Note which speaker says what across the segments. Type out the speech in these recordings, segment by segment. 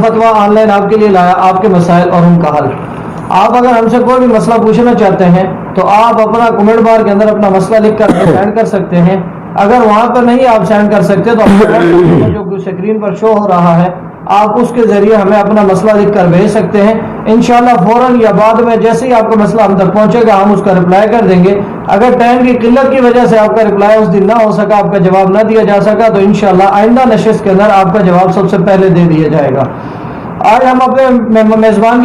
Speaker 1: فتویٰ on line آپ کے لیے لایا، آپ کے مسائل اور ان کا حل۔ آپ اگر ہم سے کوئی بھی مسئلہ پوچھنا چاہتے ہیں تو آپ اپنا کمنٹ بار کے اندر اپنا مسئلہ لکھ کر سینڈ کر سکتے ہیں۔ اگر وہاں پر نہیں آپ سینڈ کر سکتے تو جو اسکرین پر شو ہو رہا ہے آپ اس کے ذریعے ہمیں اپنا مسئلہ لکھ کر بھیج سکتے ہیں۔ انشاءاللہ فوراً یا بعد میں جیسے ہی آپ کا مسئلہ ہم تک پہنچے گا ہم اس کا رپلائی کر دیں گے۔ اگر ٹائم کی قلت کی وجہ سے آپ کا رپلائی اس دن نہ ہو سکا، آپ کا جواب نہ دیا جا سکا، تو انشاءاللہ آئندہ نشست کے اندر آپ کا جواب سب سے پہلے دے دیا جائے گا۔ آج ہم اپنے مہمان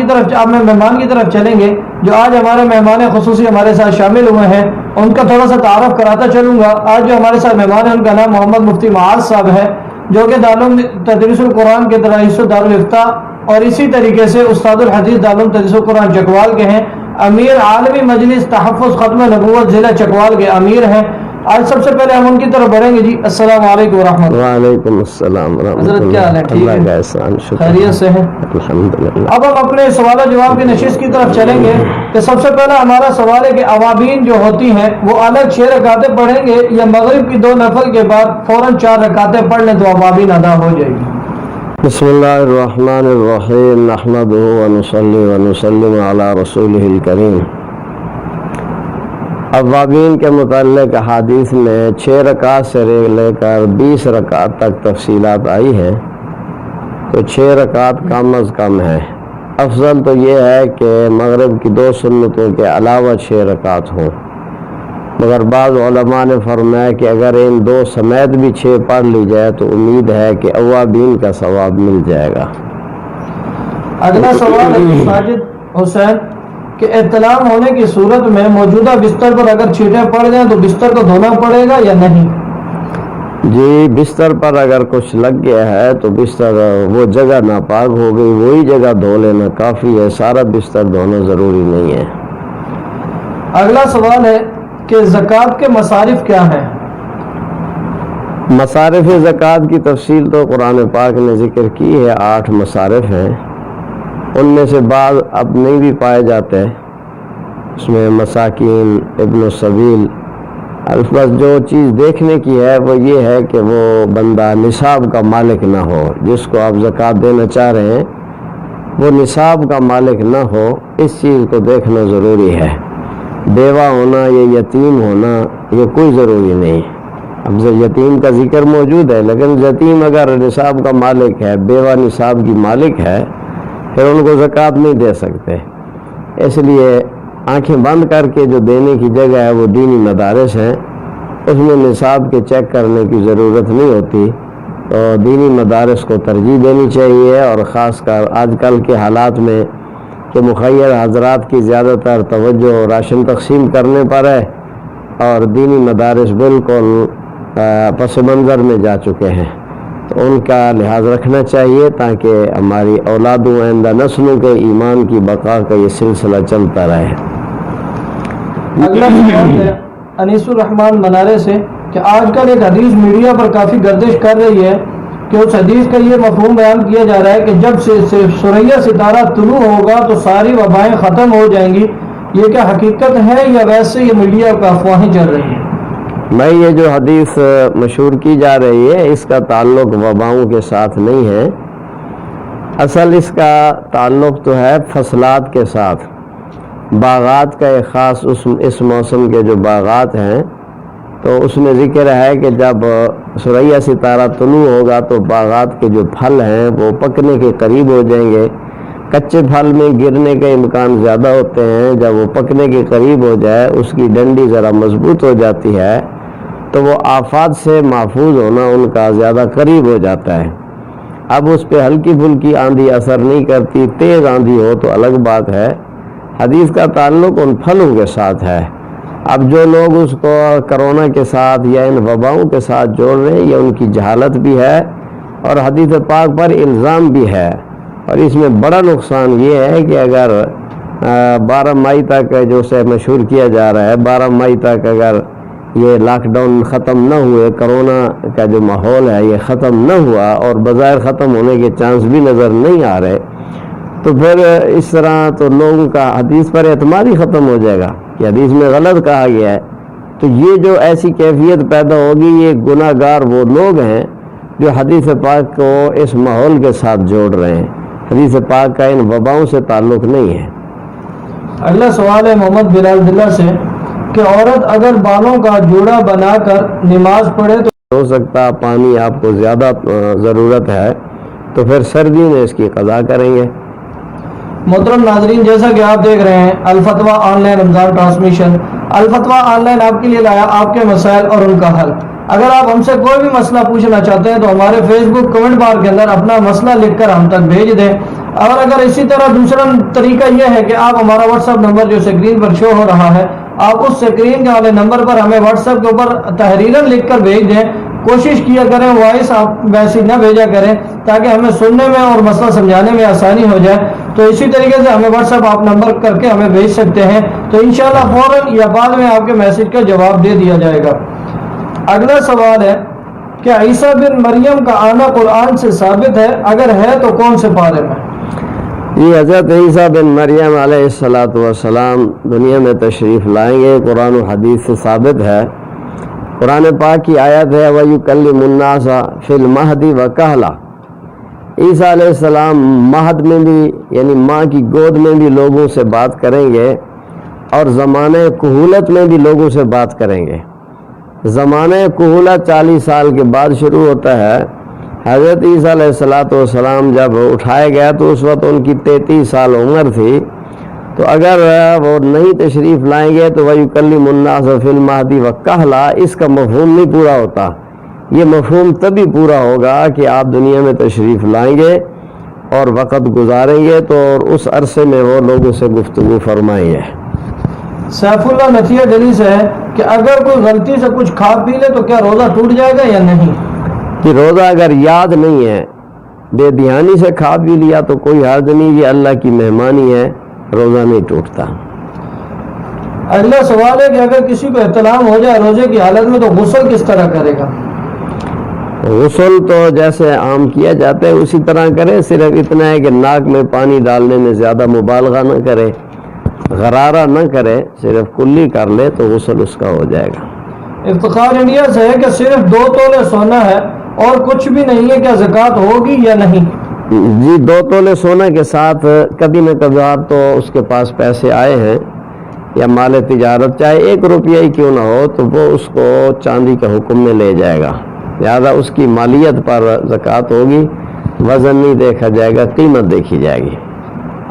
Speaker 1: کی طرف چلیں گے جو آج ہمارے مہمان خصوصی ہمارے ساتھ شامل ہوئے ہیں، ان کا تھوڑا سا تعارف کراتا چلوں گا۔ آج جو ہمارے ساتھ مہمان ہیں ان کا نام محمد مفتی معاذ صاحب ہے، جو کہ دارالعلوم تدریس القرآن کے رئیس دارالافتاء اور اسی طریقے سے استاد الحدیث دارالعلوم تدریس القرآن چکوال کے ہیں، امیر عالمی مجلس تحفظ ختم نبوت ضلع چکوال کے امیر ہیں۔ آج سب سے پہلے ہم ان کی طرف بڑھیں گے۔ جی السلام علیکم ورحمۃ اللہ۔
Speaker 2: وعلیکم السلام ورحمۃ اللہ۔
Speaker 1: حضرت کیا حال ہے؟ ٹھیک
Speaker 2: اللہ کا احسان، شکر،
Speaker 1: خیریت سے ہیں؟
Speaker 2: الحمدللہ۔
Speaker 1: اب ہم اپنے سوال و جواب کی نشست کی طرف چلیں گے کہ سب سے پہلا ہمارا سوال ہے کہ اوابین جو ہوتی ہیں وہ الگ 6 رکعتیں پڑھیں گے یا مغرب کی 2 نفل کے بعد فوراً 4 رکعتیں پڑھ لیں تو اوابین ادا ہو جائے گی؟
Speaker 2: بسم اللہ الرحمن الرحیم، نحمدہ ونصلی ونسلم علی رسولہ الکریم۔ اوابین کے متعلق حدیث میں 6 رکعت سے لے کر 20 رکعت تک تفصیلات آئی ہیں، تو 6 رکعت کم از کم ہے۔ افضل تو یہ ہے کہ مغرب کی 2 سنتوں کے علاوہ 6 رکعت ہوں، مگر بعض علماء نے فرمایا کہ اگر ان 2 سمیت بھی 6 پڑھ لی جائے تو امید ہے کہ اوابین کا ثواب مل جائے گا۔
Speaker 1: اگلا سوال ہے ساجد حسین کہ احتلام ہونے کی صورت میں موجودہ بستر پر اگر چھینٹیں پڑ جائیں تو بستر کو دھونا پڑے گا یا نہیں؟
Speaker 2: جی، بستر پر اگر کچھ لگ گیا ہے تو بستر وہ جگہ ناپاک ہو گئی، وہی جگہ دھو لینا کافی ہے، سارا بستر دھونا ضروری نہیں ہے۔
Speaker 1: اگلا سوال ہے کہ زکوٰۃ کے مصارف کیا ہیں؟
Speaker 2: مصارف زکوٰۃ کی تفصیل تو قرآن پاک نے ذکر کی ہے، 8 مصارف ہیں، ان میں سے بعض اب نہیں بھی پائے جاتے، اس میں مساکین، ابن السبیل۔ بس جو چیز دیکھنے کی ہے وہ یہ ہے کہ وہ بندہ نصاب کا مالک نہ ہو، جس کو آپ زکوٰۃ دینا چاہ رہے ہیں وہ نصاب کا مالک نہ ہو، اس چیز کو دیکھنا ضروری ہے۔ بیوہ ہونا یا یتیم ہونا یہ کوئی ضروری نہیں۔ اب یتیم کا ذکر موجود ہے، لیکن یتیم اگر نصاب کا مالک ہے، بیوہ نصاب کی مالک ہے، پھر ان کو زکوٰۃ نہیں دے سکتے۔ اس لیے آنکھیں بند کر کے جو دینے کی جگہ ہے وہ دینی مدارس ہیں، اس میں نصاب کے چیک کرنے کی ضرورت نہیں ہوتی، تو دینی مدارس کو ترجیح دینی چاہیے۔ اور خاص کر آج کل کے حالات میں کہ مخیر حضرات کی زیادہ تر توجہ راشن تقسیم کرنے پر ہے اور دینی مدارس بالکل پس منظر میں جا چکے ہیں، تو ان کا لحاظ رکھنا چاہیے تاکہ ہماری اولاد و آئندہ نسلوں کے ایمان کی بقا کا یہ سلسلہ چلتا رہے۔
Speaker 1: اگلا سوال ہے انیس الرحمان منارے سے کہ آج کل ایک حدیث میڈیا پر کافی گردش کر رہی ہے کہ اس حدیث کا یہ مفہوم بیان کیا جا رہا ہے کہ جب سے ثریا ستارہ طلوع ہوگا تو ساری وبائیں ختم ہو جائیں گی، یہ کیا حقیقت ہے یا ویسے یہ میڈیا کا افواہیں چل رہی ہیں؟
Speaker 2: میں یہ جو حدیث مشہور کی جا رہی ہے اس کا تعلق وباؤں کے ساتھ نہیں ہے، اصل اس کا تعلق تو ہے فصلات کے ساتھ۔ باغات کا ایک خاص اس موسم کے جو باغات ہیں تو اس میں ذکر ہے کہ جب ثریا ستارہ طلوع ہوگا تو باغات کے جو پھل ہیں وہ پکنے کے قریب ہو جائیں گے۔ کچے پھل میں گرنے کا امکان زیادہ ہوتے ہیں، جب وہ پکنے کے قریب ہو جائے اس کی ڈنڈی ذرا مضبوط ہو جاتی ہے تو وہ آفات سے محفوظ ہونا ان کا زیادہ قریب ہو جاتا ہے۔ اب اس پہ ہلکی پھلکی آندھی اثر نہیں کرتی، تیز آندھی ہو تو الگ بات ہے۔ حدیث کا تعلق ان پھلوں کے ساتھ ہے۔ اب جو لوگ اس کو کرونا کے ساتھ یا ان وباؤں کے ساتھ جوڑ رہے ہیں یہ ان کی جہالت بھی ہے اور حدیث پاک پر الزام بھی ہے، اور اس میں بڑا نقصان یہ ہے کہ اگر 12 مئی تک جو سے مشہور کیا جا رہا ہے، 12 مئی تک اگر یہ لاک ڈاؤن ختم نہ ہوئے، کرونا کا جو ماحول ہے یہ ختم نہ ہوا اور بظاہر ختم ہونے کے چانس بھی نظر نہیں آ رہے، تو پھر اس طرح تو لوگوں کا حدیث پر اعتماد ہی ختم ہو جائے گا کہ حدیث میں غلط کہا گیا ہے۔ تو یہ جو ایسی کیفیت پیدا ہوگی، یہ گناہ گار وہ لوگ ہیں جو حدیث پاک کو اس ماحول کے ساتھ جوڑ رہے ہیں۔ حدیث پاک کا ان وباؤں سے تعلق نہیں ہے۔
Speaker 1: اگلا سوال ہے محمد بلال دلہ سے کہ عورت اگر بالوں کا جوڑا بنا کر نماز پڑھے تو
Speaker 2: ہو سکتا پانی آپ کو زیادہ ضرورت ہے تو پھر سردی میں اس کی قضا کریں گے۔
Speaker 1: محترم ناظرین، جیسا کہ آپ دیکھ رہے ہیں الفتویٰ آن لائن رمضان ٹرانسمیشن، الفتویٰ آن لائن آپ کے لیے لایا آپ کے مسائل اور ان کا حل۔ اگر آپ ہم سے کوئی بھی مسئلہ پوچھنا چاہتے ہیں تو ہمارے فیس بک کمنٹ بار کے اندر اپنا مسئلہ لکھ کر ہم تک بھیج دیں، اور اگر اسی طرح دوسرا طریقہ یہ ہے کہ آپ ہمارا واٹس ایپ نمبر جو اسکرین پر شو ہو رہا ہے، آپ اس اسکرین کے والے نمبر پر ہمیں واٹس ایپ کے اوپر تحریراً لکھ کر بھیج دیں۔ کوشش کیا کریں وائس آپ میسیج نہ بھیجا کریں تاکہ ہمیں سننے میں اور مسئلہ سمجھانے میں آسانی ہو جائے۔ تو اسی طریقے سے ہمیں واٹس ایپ آپ نمبر کر کے ہمیں بھیج سکتے ہیں، تو انشاءاللہ فوراً یا بعد میں آپ کے میسیج کا جواب دے دیا جائے گا۔ اگلا سوال ہے کہ عیسیٰ بن مریم کا آنا قرآن سے ثابت ہے؟ اگر ہے تو کون سے پارے میں؟
Speaker 2: یہ حضرت عیسیٰ بن مریم علیہ السلام دنیا میں تشریف لائیں گے، قرآن و حدیث سے ثابت ہے۔ قرآن پاک کی آیت ہے وَيُكَلِّمُ النَّاسَ فِي الْمَهْدِ وَكَهْلًا، عیسیٰ علیہ السلام مہد میں بھی یعنی ماں کی گود میں بھی لوگوں سے بات کریں گے، اور زمانے کہولت میں بھی لوگوں سے بات کریں گے۔ زمانے کہولت 40 سال کے بعد شروع ہوتا ہے۔ حضرت عیسیٰ علیہ السلام جب اٹھائے گیا تو اس وقت ان کی 33 سال عمر تھی، تو اگر وہ نہیں تشریف لائیں گے تو وَيُكَلِّمُ النَّاسَ فِي الْمَهْدِ وَكَهْلًا اس کا مفہوم نہیں پورا ہوتا۔ یہ مفہوم تبھی پورا ہوگا کہ آپ دنیا میں تشریف لائیں گے اور وقت گزاریں گے تو اس عرصے میں وہ لوگوں سے گفتگو فرمائیں گے۔
Speaker 1: سیف اللہ نتیہ دلی سے ہے کہ اگر کوئی غلطی سے کچھ کھا پی لے تو کیا روزہ ٹوٹ جائے گا یا نہیں؟
Speaker 2: کہ روزہ اگر یاد نہیں ہے، بے دھیانی سے کھا پی لیا تو کوئی حرج نہیں، یہ اللہ کی مہمانی ہے، روزہ نہیں ٹوٹتا۔
Speaker 1: اگلا سوال ہے کہ اگر کسی کو احتلام ہو جائے روزے کی حالت میں تو غسل کس طرح کرے گا؟
Speaker 2: غسل تو جیسے عام کیا جاتا ہے اسی طرح کرے، صرف اتنا ہے کہ ناک میں پانی ڈالنے میں زیادہ مبالغہ نہ کرے، غرارہ نہ کرے، صرف کلی کر لے تو غسل اس کا ہو جائے گا۔
Speaker 1: افتخار انڈیا سے ہے کہ صرف 2 تولے سونا ہے اور کچھ بھی نہیں ہے، کیا زکوٰۃ ہوگی یا نہیں؟
Speaker 2: جی 2 تولے سونے کے ساتھ کبھی نہ کبھی تو اس کے پاس پیسے آئے ہیں یا مال تجارت، چاہے 1 روپیہ ہی کیوں نہ ہو، تو وہ اس کو چاندی کے حکم میں لے جائے گا، لہذا اس کی مالیت پر زکوٰۃ ہوگی، وزن نہیں دیکھا جائے گا، قیمت دیکھی جائے گی۔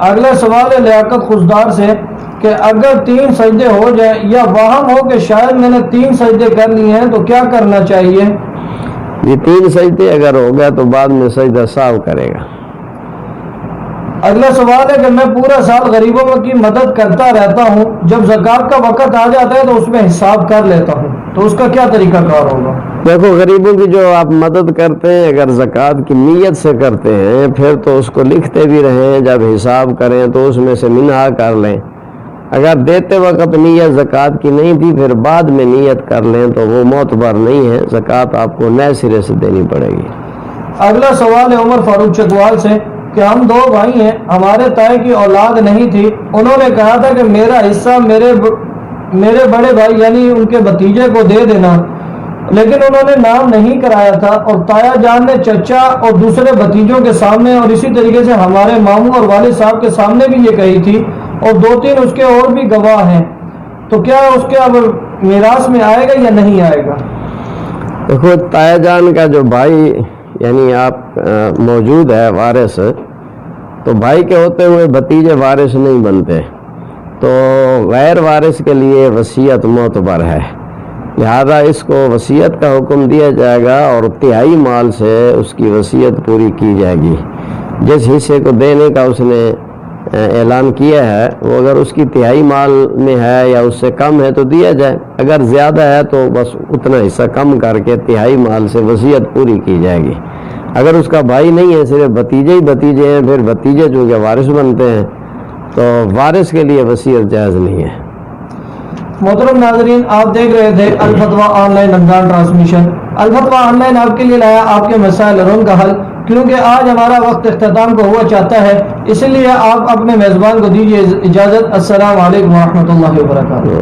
Speaker 1: اگلا سوال ہے لیاقت خزدار سے کہ اگر 3 سجدے ہو جائیں یا وہم ہو کہ شاید میں نے 3 سجدے کر لیے ہیں تو کیا کرنا چاہیے؟
Speaker 2: یہ 3 سجدے اگر ہو گیا تو بعد میں سجدہ سہو کرے گا۔
Speaker 1: اگلا سوال ہے کہ میں پورا سال غریبوں کی مدد کرتا رہتا ہوں، جب زکوٰۃ کا وقت آ جاتا ہے تو اس میں حساب کر لیتا ہوں، تو اس کا کیا طریقہ کار ہوگا؟
Speaker 2: دیکھو غریبوں کی جو آپ مدد کرتے ہیں اگر زکوٰۃ کی نیت سے کرتے ہیں پھر تو اس کو لکھتے بھی رہیں، جب حساب کریں تو اس میں سے منہا کر لیں۔ اگر دیتے وقت نیت زکوٰۃ کی نہیں تھی پھر بعد میں نیت کر لیں تو وہ معتبر نہیں ہے، زکوٰۃ آپ کو نئے سرے سے دینی پڑے گی۔
Speaker 1: اگلا سوال ہے عمر فاروق چکوال سے کہ ہم 2 بھائی ہیں، ہمارے تائے کی اولاد نہیں تھی، انہوں نے کہا تھا کہ میرا حصہ میرے بڑے بھائی یعنی ان کے بھتیجے کو دے دینا، لیکن انہوں نے نام نہیں کرایا تھا، اور تایا جان نے چچا اور دوسرے بھتیجوں کے سامنے اور اسی طریقے سے ہمارے ماموں اور والد صاحب کے سامنے بھی یہ کہی تھی، اور 2-3 اس کے اور بھی گواہ ہیں، تو کیا اس کے اب میراث میں آئے گا یا نہیں آئے گا؟
Speaker 2: دیکھو تایا جان کا جو بھائی یعنی آپ موجود ہے وارث، تو بھائی کے ہوتے ہوئے بھتیجے وارث نہیں بنتے، تو غیر وارث کے لیے وصیت معتبر ہے، لہذا اس کو وصیت کا حکم دیا جائے گا اور 3/4 مال سے اس کی وصیت پوری کی جائے گی۔ جس حصے کو دینے کا اس نے اعلان کیا ہے وہ اگر اس کی 3/4 مال میں ہے یا اس سے کم ہے تو دیا جائے، اگر زیادہ ہے تو بس اتنا حصہ کم کر کے 3/4 مال سے وصیت پوری کی جائے گی۔ اگر اس کا بھائی نہیں ہے صرف بھتیجے ہی بھتیجے ہیں، پھر بھتیجے جو کہ وارث بنتے ہیں، تو وارث کے لیے وصیت جائز نہیں ہے۔
Speaker 1: محترم ناظرین، آپ دیکھ رہے تھے الفتویٰ آن لائن رمضان ٹرانسمیشن۔ الفتویٰ آن لائن آپ کے لیے لایا آپ کے مسائل اور ان کا حل، کیونکہ آج ہمارا وقت اختتام کو ہوا چاہتا ہے، اسی لیے آپ اپنے میزبان کو دیجیے اجازت۔ السلام علیکم ورحمۃ اللہ وبرکاتہ۔